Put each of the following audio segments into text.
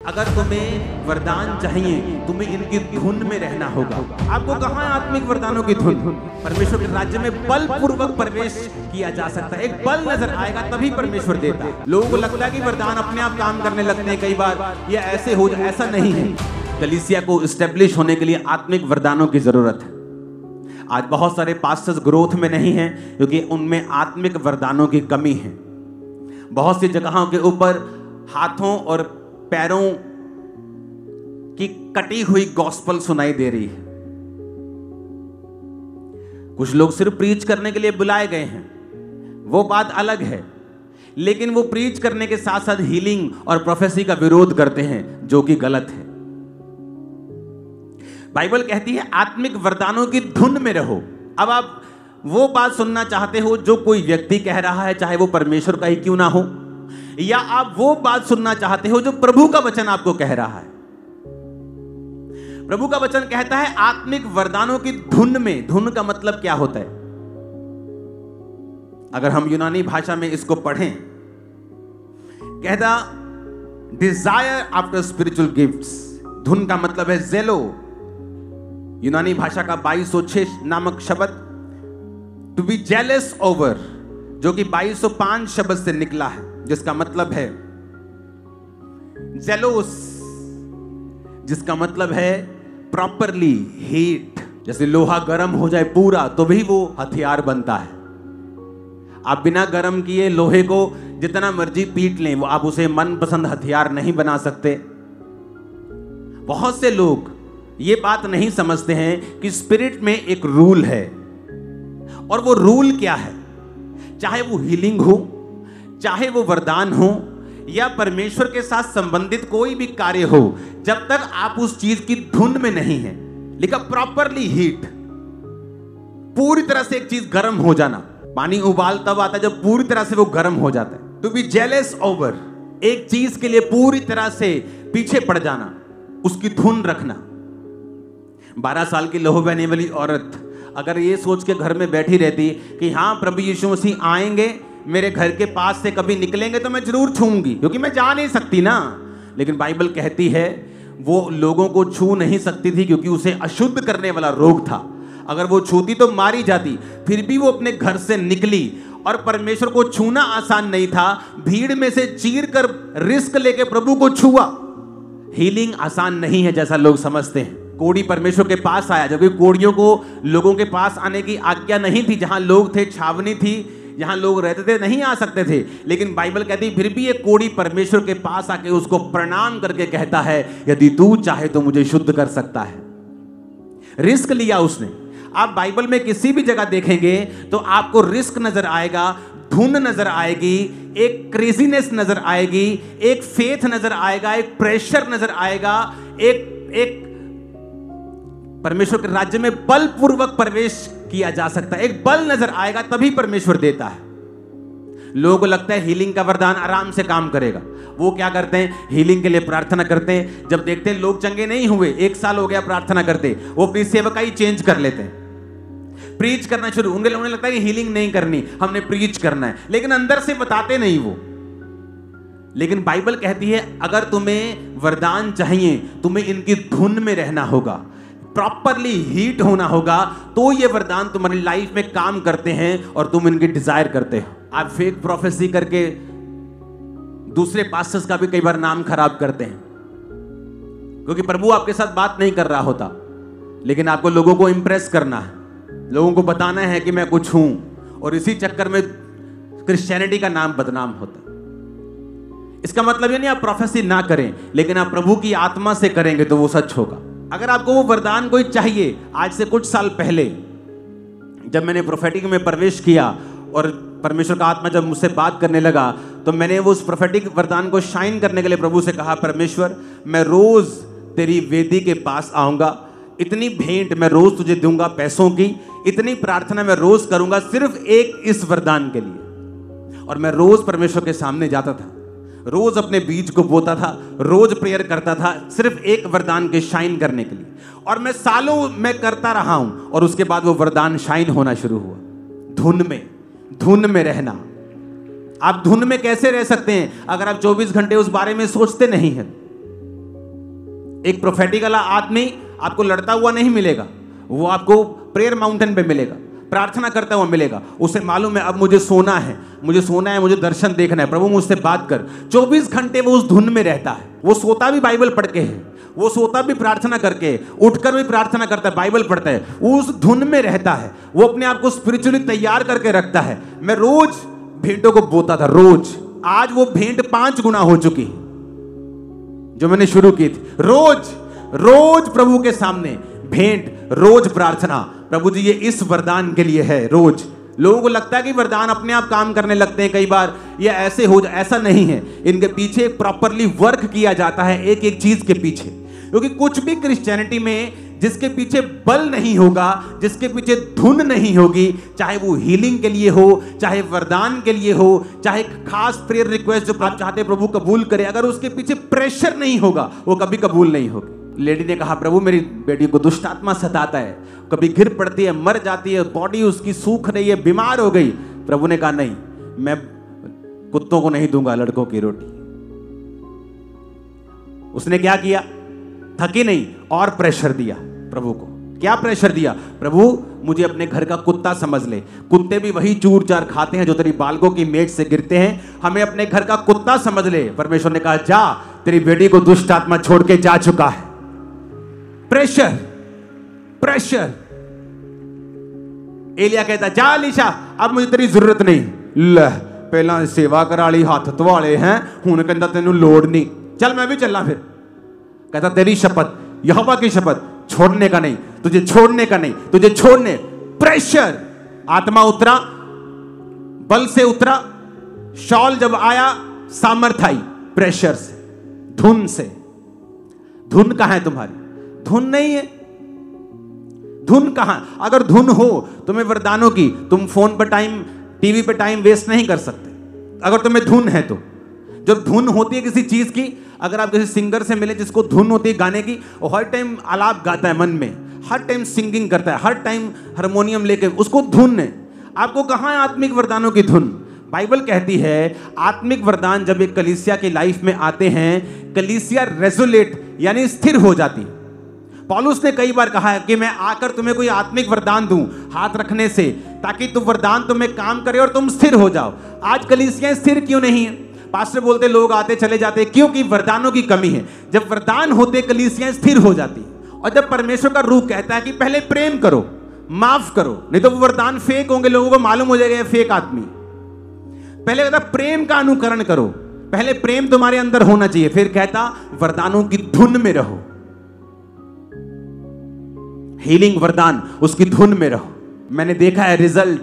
अगर तुम्हें वरदान चाहिए, तुम्हें इनकी धुन में रहना होगा। आपको कहाँ है आत्मिक वरदानों की धुन? परमेश्वर के राज्य में बलपूर्वक प्रवेश किया जा सकता है। एक बल नजर आएगा तभी परमेश्वर देता है। लोगों को लगता है कि वरदान अपने आप काम करने लगते हैं, कई बार ये ऐसे हो जाए, ऐसा नहीं है। कलीसिया को इस्टेब्लिश होने के लिए आत्मिक वरदानों की जरूरत है। आज बहुत सारे पास्टर्स ग्रोथ में नहीं हैं क्योंकि उनमें आत्मिक वरदानों की कमी है। बहुत सी जगहों के ऊपर हाथों और पैरों की कटी हुई गॉस्पल सुनाई दे रही है। कुछ लोग सिर्फ प्रीच करने के लिए बुलाए गए हैं, वो बात अलग है, लेकिन वो प्रीच करने के साथ साथ हीलिंग और प्रोफेसी का विरोध करते हैं, जो कि गलत है। बाइबल कहती है आत्मिक वरदानों की धुन में रहो। अब आप वो बात सुनना चाहते हो जो कोई व्यक्ति कह रहा है, चाहे वो परमेश्वर का ही क्यों ना हो, या आप वो बात सुनना चाहते हो जो प्रभु का वचन आपको कह रहा है। प्रभु का वचन कहता है आत्मिक वरदानों की धुन में। धुन का मतलब क्या होता है? अगर हम यूनानी भाषा में इसको पढ़ें, कहता डिजायर आफ्टर स्पिरिचुअल गिफ्ट्स। धुन का मतलब है जेलो। यूनानी भाषा का 2206 नामक शब्द टू बी जेलस ओवर, जो कि 2205 शब्द से निकला है, जिसका मतलब है जेलोस, जिसका मतलब है प्रॉपरली हीट। जैसे लोहा गर्म हो जाए पूरा तो भी वो हथियार बनता है। आप बिना गर्म किए लोहे को जितना मर्जी पीट लें, वो आप उसे मनपसंद हथियार नहीं बना सकते। बहुत से लोग ये बात नहीं समझते हैं कि स्पिरिट में एक रूल है, और वो रूल क्या है? चाहे वो हीलिंग हो, चाहे वो वरदान हो, या परमेश्वर के साथ संबंधित कोई भी कार्य हो, जब तक आप उस चीज की धुन में नहीं है, लिखा प्रॉपरली हीट, पूरी तरह से एक चीज गर्म हो जाना। पानी उबाल तब आता है जब पूरी तरह से वो गर्म हो जाता है। टू बी जेलस ओवर, एक चीज के लिए पूरी तरह से पीछे पड़ जाना, उसकी धुन रखना। 12 साल की लहू बहने वाली औरत अगर ये सोच के घर में बैठी रहती कि हाँ प्रभु यीशु मसीह आएंगे, मेरे घर के पास से कभी निकलेंगे तो मैं जरूर छूंगी, क्योंकि मैं जा नहीं सकती ना। लेकिन बाइबल कहती है वो लोगों को छू नहीं सकती थी क्योंकि उसे अशुद्ध करने वाला रोग था। अगर वो छूती तो मारी जाती। फिर भी वो अपने घर से निकली, और परमेश्वर को छूना आसान नहीं था। भीड़ में से चीर कर रिस्क लेके प्रभु को छुआ। हीलिंग आसान नहीं है जैसा लोग समझते हैं। कोढ़ी परमेश्वर के पास आया, जबकि कोढ़ियों को लोगों के पास आने की आज्ञा नहीं थी। जहां लोग थे, छावनी थी, जहां लोग रहते थे, नहीं आ सकते थे। लेकिन बाइबल कहती फिर भी ये कोढ़ी परमेश्वर के पास आके उसको प्रणाम करके कहता है यदि तू चाहे तो मुझे शुद्ध कर सकता है। रिस्क लिया उसने। आप बाइबल में किसी भी जगह देखेंगे तो आपको रिस्क नजर आएगा, धुन नजर आएगी, एक क्रेजीनेस नजर आएगी, एक फेथ नजर आएगा, एक प्रेशर नजर आएगा, एक परमेश्वर के राज्य में बलपूर्वक प्रवेश किया जा सकता है। एक बल नजर आएगा तभी परमेश्वर देता है। लोगों को लगता है हीलिंग का वरदान आराम से काम करेगा। वो क्या करते हैं? हीलिंग के लिए प्रार्थना करते हैं। जब देखते हैं लोग चंगे नहीं हुए, 1 साल हो गया प्रार्थना करते, वो अपनी सेवकाई चेंज कर लेते हैं, प्रीच करना शुरू। उन्हें लगता है कि हीलिंग नहीं करनी, हमने प्रीच करना है, लेकिन अंदर से बताते नहीं वो। लेकिन बाइबल कहती है अगर तुम्हें वरदान चाहिए, तुम्हें इनकी धुन में रहना होगा, प्रॉपरली हीट होना होगा, तो ये वरदान तुम्हारी लाइफ में काम करते हैं और तुम इनकी डिजायर करते हो। आप फेक प्रोफेसी करके दूसरे पास्टर्स का भी कई बार नाम खराब करते हैं, क्योंकि प्रभु आपके साथ बात नहीं कर रहा होता, लेकिन आपको लोगों को इंप्रेस करना है, लोगों को बताना है कि मैं कुछ हूं, और इसी चक्कर में क्रिश्चियनिटी का नाम बदनाम होता है। इसका मतलब ये नहीं आप प्रोफेसी ना करें, लेकिन आप प्रभु की आत्मा से करेंगे तो वो सच होगा। अगर आपको वो वरदान कोई चाहिए, आज से कुछ साल पहले जब मैंने प्रोफेटिक में प्रवेश किया और परमेश्वर का आत्मा जब मुझसे बात करने लगा, तो मैंने वो उस प्रोफेटिक वरदान को शाइन करने के लिए प्रभु से कहा, परमेश्वर मैं रोज तेरी वेदी के पास आऊंगा, इतनी भेंट मैं रोज तुझे दूंगा पैसों की, इतनी प्रार्थना मैं रोज करूंगा सिर्फ एक इस वरदान के लिए। और मैं रोज परमेश्वर के सामने जाता था, रोज अपने बीज को बोता था, रोज प्रेयर करता था सिर्फ एक वरदान के शाइन करने के लिए। और मैं सालों में करता रहा हूं, और उसके बाद वो वरदान शाइन होना शुरू हुआ। धुन में रहना। आप धुन में कैसे रह सकते हैं अगर आप 24 घंटे उस बारे में सोचते नहीं हैं? एक प्रोफेटिक वाला आदमी आपको लड़ता हुआ नहीं मिलेगा, वो आपको प्रेयर माउंटेन पे मिलेगा, प्रार्थना करता हुआ मिलेगा। उसे मालूम है अब मुझे सोना है, मुझे दर्शन देखना है, प्रभु मुझसे बात कर। 24 घंटे वो उस धुन में रहता है। वो सोता भी बाइबल पढ़ के है, वो सोता भी प्रार्थना करके, उठकर भी प्रार्थना करता है, बाइबल पढ़ता है, वो उस धुन में रहता है, वो अपने आप को स्पिरिचुअली तैयार करके रखता है। मैं रोज भेंटों को बोता था, रोज। आज वो भेंट 5 गुना हो चुकी है जो मैंने शुरू की थी। रोज प्रभु के सामने भेंट, रोज प्रार्थना। प्रभु जी ये इस वरदान के लिए है। रोज लोगों को लगता है कि वरदान अपने आप काम करने लगते हैं, कई बार ये ऐसे हो जाए, ऐसा नहीं है। इनके पीछे प्रॉपरली वर्क किया जाता है, एक एक चीज के पीछे। क्योंकि कुछ भी क्रिश्चियनिटी में जिसके पीछे बल नहीं होगा, जिसके पीछे धुन नहीं होगी, चाहे वो हीलिंग के लिए हो, चाहे वरदान के लिए हो, चाहे खास प्रेयर रिक्वेस्ट जो आप चाहते हैं प्रभु कबूल करे, अगर उसके पीछे प्रेशर नहीं होगा वो कभी कबूल नहीं होगी। लेडी ने कहा, प्रभु मेरी बेटी को दुष्ट आत्मा सताता है, कभी गिर पड़ती है, मर जाती है, बॉडी उसकी सूख रही है, बीमार हो गई। प्रभु ने कहा, नहीं, मैं कुत्तों को नहीं दूंगा लड़कों की रोटी। उसने क्या किया? थकी नहीं, और प्रेशर दिया प्रभु को। क्या प्रेशर दिया? प्रभु मुझे अपने घर का कुत्ता समझ ले, कुत्ते भी वही चूर चार खाते हैं जो तेरी बालकों की मेज से गिरते हैं, हमें अपने घर का कुत्ता समझ ले। परमेश्वर ने कहा, जा, तेरी बेटी को दुष्ट आत्मा छोड़ के जा चुका है। प्रेशर। एलिया कहता, जा अलीशा, अब मुझे तेरी जरूरत नहीं। ले, पहला सेवा करा ली, हाथ धवाले हैं, हुण कहता तेनू लोड़ नहीं, चल मैं भी चलना। फिर कहता, तेरी शपथ, यहोवा की शपथ, छोड़ने का नहीं, तुझे छोड़ने का नहीं, तुझे छोड़ने। प्रेशर। आत्मा उतरा, बल से उतरा। शॉल जब आया, सामर्थ आई प्रेशर से, धुन से। धुन कहां है तुम्हारी? धुन नहीं है। धुन कहां? अगर धुन हो तुम्हें वरदानों की, तुम फोन पर टाइम, टीवी पे टाइम वेस्ट नहीं कर सकते। अगर तुम्हें धुन है तो, जब धुन होती है किसी चीज की, अगर आप किसी सिंगर से मिले जिसको धुन होती है गाने की, वो हर टाइम आलाप गाता है मन में, हर टाइम सिंगिंग करता है, हर टाइम हारमोनियम लेके, उसको धुन है। आपको कहां है आत्मिक वरदानों की धुन? बाइबल कहती है आत्मिक वरदान जब एक कलीसिया की लाइफ में आते हैं, कलीसिया रेजोलेट यानी स्थिर हो जाती है। पौलुस ने कई बार कहा है कि मैं आकर तुम्हें कोई आत्मिक वरदान दूं हाथ रखने से, ताकि तुम वरदान तुम्हें काम करे और तुम स्थिर हो जाओ। आज कलीसियाएं स्थिर क्यों नहीं है? पास्टर बोलते लोग आते चले जाते, क्योंकि वरदानों की कमी है। जब वरदान होते कलीसियाएं स्थिर हो जाती। और जब परमेश्वर का रूह कहता है कि पहले प्रेम करो, माफ करो, नहीं तो वो वरदान फेक होंगे, लोगों को मालूम हो जाएगा ये फेक आदमी। पहले कहता प्रेम का अनुकरण करो, पहले प्रेम तुम्हारे अंदर होना चाहिए, फिर कहता वरदानों की धुन में रहो। हीलिंग वरदान, उसकी धुन में रहो। मैंने देखा है रिजल्ट,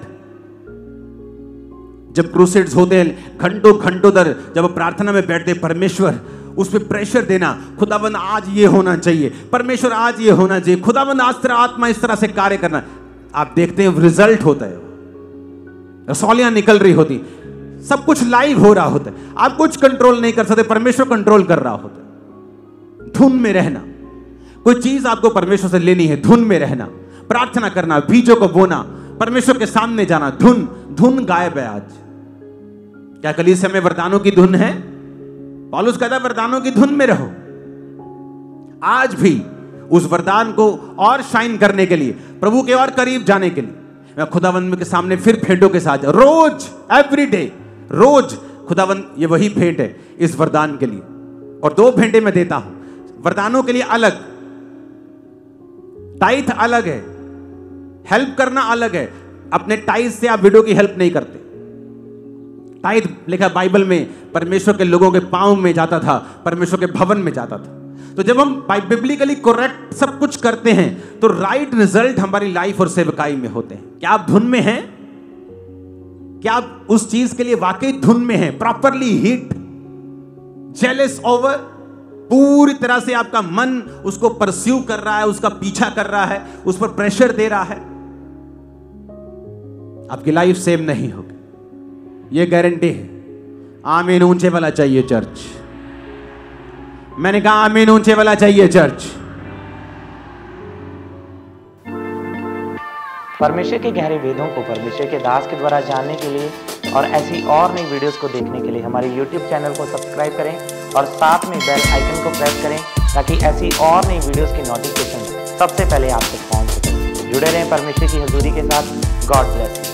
जब क्रूसेड्स होते हैं घंटों घंटों दर, जब प्रार्थना में बैठते, परमेश्वर उस पर प्रेशर देना, खुदाबंद आज ये होना चाहिए, परमेश्वर आज ये होना चाहिए, खुदाबंद आज तेरा आत्मा इस तरह से कार्य करना। आप देखते हैं रिजल्ट होता है, रसौलियां निकल रही होती, सब कुछ लाइव हो रहा होता है। आप कुछ कंट्रोल नहीं कर सकते, परमेश्वर कंट्रोल कर रहा होता है। धुन में रहना, कोई चीज आपको परमेश्वर से लेनी है, धुन में रहना, प्रार्थना करना, बीजों को बोना, परमेश्वर के सामने जाना। धुन गायब है आज। क्या कलीसिया में वरदानों की धुन है? पौलुस कहता है वरदानों की धुन में रहो। आज भी उस वरदान को और शाइन करने के लिए, प्रभु के और करीब जाने के लिए, मैं खुदावंद के सामने फिर भेंटों के साथ रोज, एवरी डे, रोज खुदावंद ये वही भेंट है इस वरदान के लिए। और 2 भेंटें मैं देता हूं वरदानों के लिए अलग, टाइथ अलग है, हेल्प करना अलग है। अपने टाइथ से आप विडो की हेल्प नहीं करते। टाइथ लिखा बाइबल में, परमेश्वर के लोगों के पांव में जाता था, परमेश्वर के भवन में जाता था। तो जब हम बिब्लिकली करेक्ट सब कुछ करते हैं तो राइट रिजल्ट हमारी लाइफ और सेवकाई में होते हैं। क्या आप धुन में हैं? क्या आप उस चीज के लिए वाकई धुन में हैं? प्रॉपरली हीट, जेलस ओवर, पूरी तरह से आपका मन उसको परस्यू कर रहा है, उसका पीछा कर रहा है, उस पर प्रेशर दे रहा है, आपकी लाइफ सेम नहीं होगी, ये गारंटी है। आमीन ऊंचे वाला चाहिए चर्च। मैंने कहा आमीन ऊंचे वाला चाहिए चर्च। परमेश्वर के गहरे वेदों को परमेश्वर के दास के द्वारा जानने के लिए और ऐसी और नई वीडियोस को देखने के लिए हमारे YouTube चैनल को सब्सक्राइब करें और साथ में बेल आइकन को प्रेस करें ताकि ऐसी और नई वीडियोस की नोटिफिकेशन सबसे पहले आप तक पहुंच सके। जुड़े रहें परमेश्वर की हजूरी के साथ। God bless you.